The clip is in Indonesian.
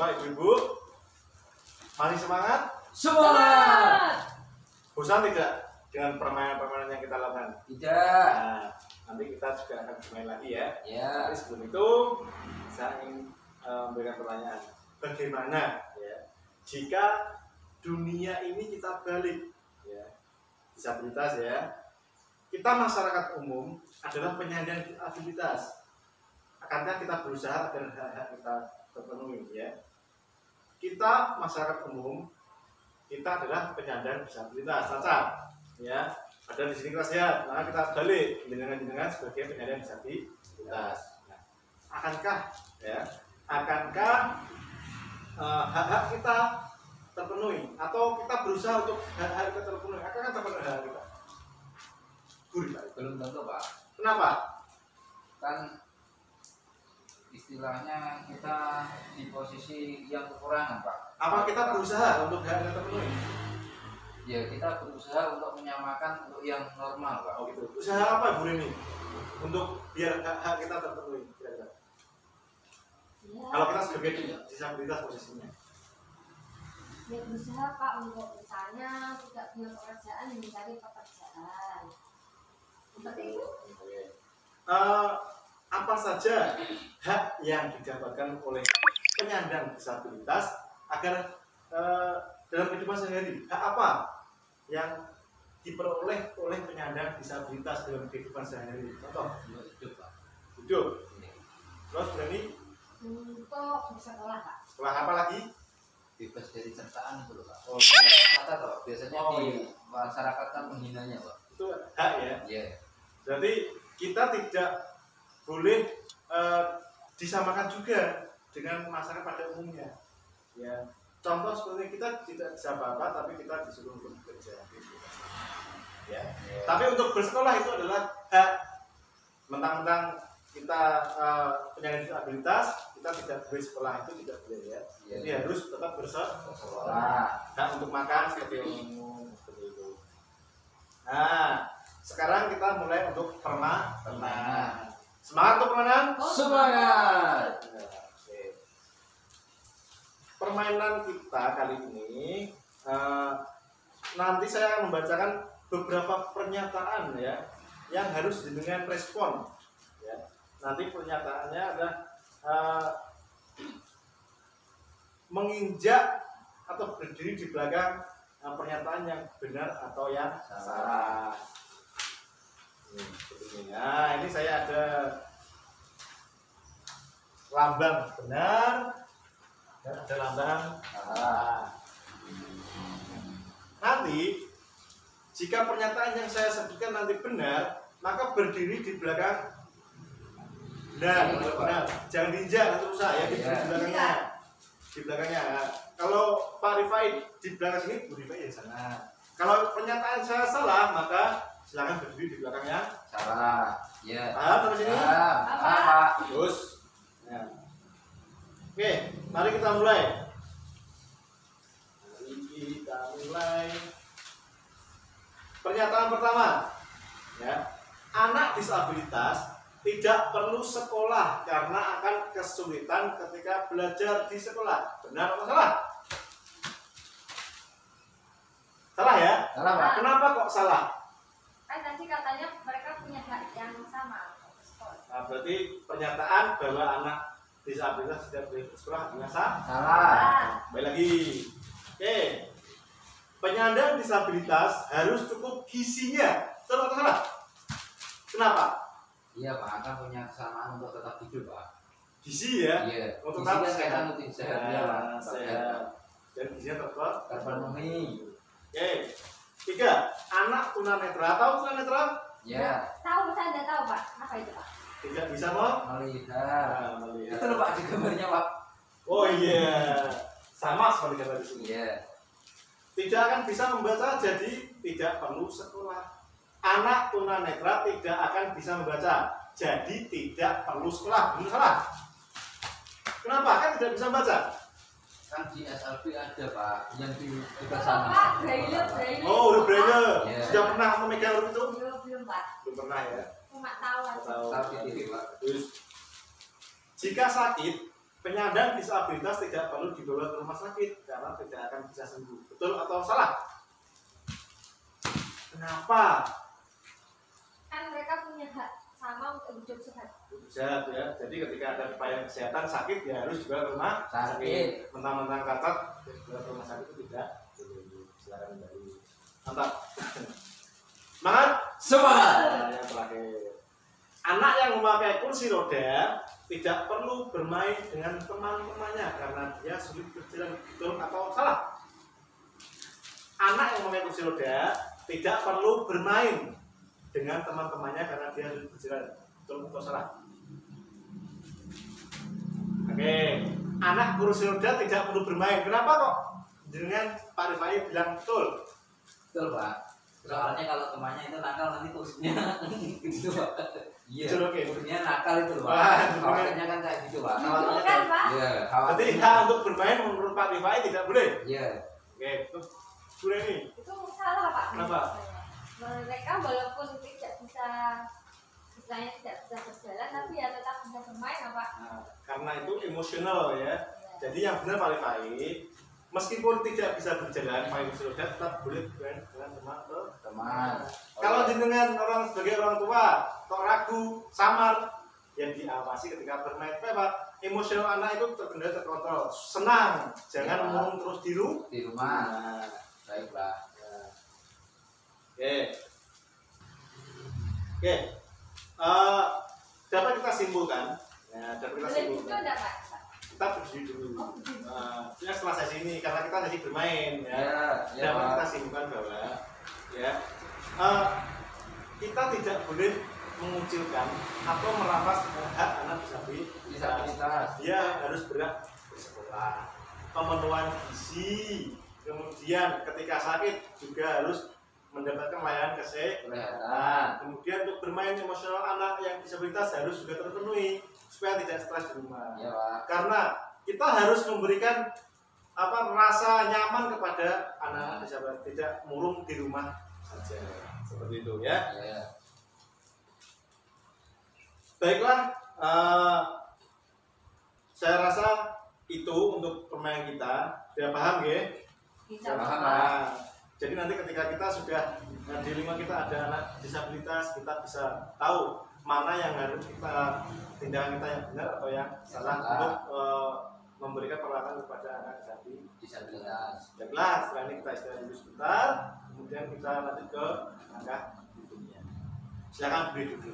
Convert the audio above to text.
Bapak Ibu-ibu, masih semangat? Semangat! Bosan tidak dengan permainan-permainan yang kita lakukan? Tidak. Nah, nanti kita juga akan bermain lagi ya. Ya. Tapi sebelum itu, saya ingin memberikan pertanyaan. Bagaimana ya jika dunia ini kita balik ya, disabilitas ya, kita masyarakat umum adalah penyandang disabilitas, akankah kita berusaha agar hak-hak kita terpenuhi ya? Kita masyarakat umum, kita adalah penyandang disabilitas, cacat ya, ada di sini kita sehat, maka kita balik dengan sebagai penyandang disabilitas. Nah, akankah hak-hak kita terpenuhi atau kita berusaha untuk hak-hak kita terpenuhi? Akankah terpenuhi hak kita? Belum tentu, Pak. Kenapa? Kan istilahnya kita di posisi yang kekurangan, Pak. Apa kita berusaha untuk hak kita terpenuhi? Ya, kita berusaha untuk menyamakan untuk yang normal, Pak. Oh gitu. Usaha apa Bu Rini untuk biar hak kita terpenuhi? Kira-kira? Ya, Kalau kita sebagai disabilitas posisinya. ya berusaha Pak untuk misalnya tidak punya pekerjaan mencari pekerjaan. Seperti itu. Apa saja hak yang didapatkan oleh penyandang disabilitas agar dalam kehidupan sehari-hari, hak apa yang diperoleh oleh penyandang disabilitas dalam kehidupan sehari-hari? Contoh, Hidup, Pak. hidup. Terus berani Untuk bersekolah Pak. setelah apa lagi? Bebas dari cercaan itu loh, Pak. Oh, Kata toh, biasanya Oh, di iya. masyarakat kan menghinanya, Pak. itu hak ya. Iya. Berarti kita tidak boleh disamakan juga dengan masyarakat pada umumnya. Ya, contoh seperti kita tidak bisa apa-apa, tapi kita disuruh untuk bekerja. Ya. Tapi untuk bersekolah itu adalah hak. Mentang-mentang kita penyandang disabilitas, kita tidak boleh sekolah, itu tidak boleh ya. Iya. Jadi harus tetap bersekolah. Sekolah. Hak untuk makan seperti umum seperti itu. Nah, sekarang kita mulai untuk permainan. Semangat untuk permainan? Semangat. Oke. Permainan kita kali ini nanti saya akan membacakan beberapa pernyataan ya yang harus dengan respon. Ya. Nanti pernyataannya adalah menginjak atau berdiri di belakang pernyataan yang benar atau yang salah. Seperti ini. Nah, ini saya ada lambang benar dan ada lambang salah. Nanti jika pernyataan yang saya sebutkan nanti benar, maka berdiri di belakang benar. Jangan diinjak nanti rusak ya, di belakangnya. Di belakangnya. Kalau Pak Rifai di belakang sini, Bu Rifai di sana. Kalau pernyataan saya salah, maka silakan berdiri di belakangnya. Salah. Iya. Paham sampai sini? Paham, Pak. Terus. Ya. Oke, mari kita mulai. Mari kita mulai. Pernyataan pertama, ya, anak disabilitas tidak perlu sekolah karena akan kesulitan ketika belajar di sekolah. Benar atau salah? Salah ya? Salah, Pak. Kenapa kok salah? Kan tadi katanya mereka punya hak yang sama untuk bersekolah. Nah, berarti pernyataan bahwa anak disabilitas tidak boleh bersekolah adalah salah. Salah. Baik lagi. Oke. Penyandang disabilitas harus cukup gizinya. Betul atau salah? Kenapa? Iya, Pak. Kan punya kesamaan untuk tetap hidup, Pak. Gizi ya. Iya. Untuk Gizi kan tetap kayak anu sehat ya, Pak. sehat. Dan gizinya Terpenuhi. Oke. 3. Anak tunanetra. Tahu tunanetra? Ya. Tahu, saya tidak tahu Pak. Apa itu Pak? Tidak bisa Melihat. melihat. Itu loh, Pak, di gambarnya, Pak. Oh iya. Sama seperti kata di sini. Iya. Tidak akan bisa membaca, jadi tidak perlu sekolah. Anak tunanetra tidak akan bisa membaca, jadi tidak perlu sekolah. Benar salah? Kenapa? Kan tidak bisa membaca. Kan di SLB ada, Pak, yang di dekat Oh, sana. Pak, braille. Oh, udah braille. Iya. Sudah pernah memegang huruf itu? Belum Pak. Belum pernah ya. Cuma tahu aja. Tahu. Tahu di TV, Pak. Terus, jika sakit, penyandang disabilitas tidak perlu dibawa ke rumah sakit karena tidak akan bisa sembuh. Betul atau salah? Kenapa? Kan mereka punya hak sama untuk hidup sehat. Sehat ya. Jadi ketika ada upaya kesehatan sakit ya harus juga ke rumah Sakit. Mentang-mentang cacat juga ke rumah sakit itu tidak. Silakan kembali. Mantap. Semangat. Semangat. Nah, yang terakhir. Anak yang memakai kursi roda tidak perlu bermain dengan teman-temannya karena dia sulit berjalan. Betul atau salah? Anak yang memakai kursi roda tidak perlu bermain dengan teman-temannya karena dia sulit berjalan. Betul atau salah? Oke, anak kursi roda tidak perlu bermain. Kenapa kok? Dengan Pak Rifai bilang betul. Betul Pak. Soalnya kalau temannya itu nakal nanti kursinya gitu Pak. Iya. Betul, oke. Kursinya nakal itu loh Wah, Pak. Khawatirnya kan kayak gitu Pak. Khawatirnya Kan, Pak? Iya. Jadi Khawatirnya. hak untuk bermain menurut Pak Rifai tidak boleh. Iya. Oke, tuh boleh nih. Itu salah Pak. Kenapa? Mereka walaupun tidak bisa istilahnya tidak bisa berjalan tapi ya tetap bisa bermain apa? Nah, karena itu emosional ya. Jadi yang benar Pak Rifai, meskipun tidak bisa berjalan, pakai kursi roda tetap boleh bermain dengan Teman. Kalau jenengan orang sebagai orang tua, kok ragu, samar, yang diawasi ketika bermain Pak, emosional anak itu terkendali terkontrol, senang, jangan Ya. murung terus di rumah. Nah, Baiklah. oke, oke, dapat kita simpulkan, ya, dapat kita Boleh itu simpulkan. ada Pak? Kita berdiri dulu. Oh, berdiri. Ya setelah sesi ini, karena kita sesi bermain, ya. Ya, ya Dapat kita Pak. simpulkan bahwa ya kita tidak boleh mengucilkan atau merampas hak anak disabilitas. Disabilitas. Dia harus berhak bersekolah, pemenuhan gizi, kemudian ketika sakit juga harus mendapatkan layanan kesehatan. Kemudian untuk bermain emosional anak yang disabilitas harus juga terpenuhi supaya tidak stres di rumah. Ya Pak. Karena kita harus memberikan rasa nyaman kepada anak disabilitas, tidak murung di rumah saja. Seperti itu ya. Ya. Baiklah, saya rasa itu untuk permainan kita. Sudah paham ya? Bisa Paham, Pak. Pak. Jadi nanti ketika kita sudah di lingkungan kita ada anak disabilitas, kita bisa tahu mana yang harus kita tindakan kita yang benar atau yang salah untuk memberikan perlakuan kepada anak Disabilitas. Baiklah, setelah ini kita istirahat dulu sebentar, kemudian kita lanjut ke langkah berikutnya. Silakan beri dulu.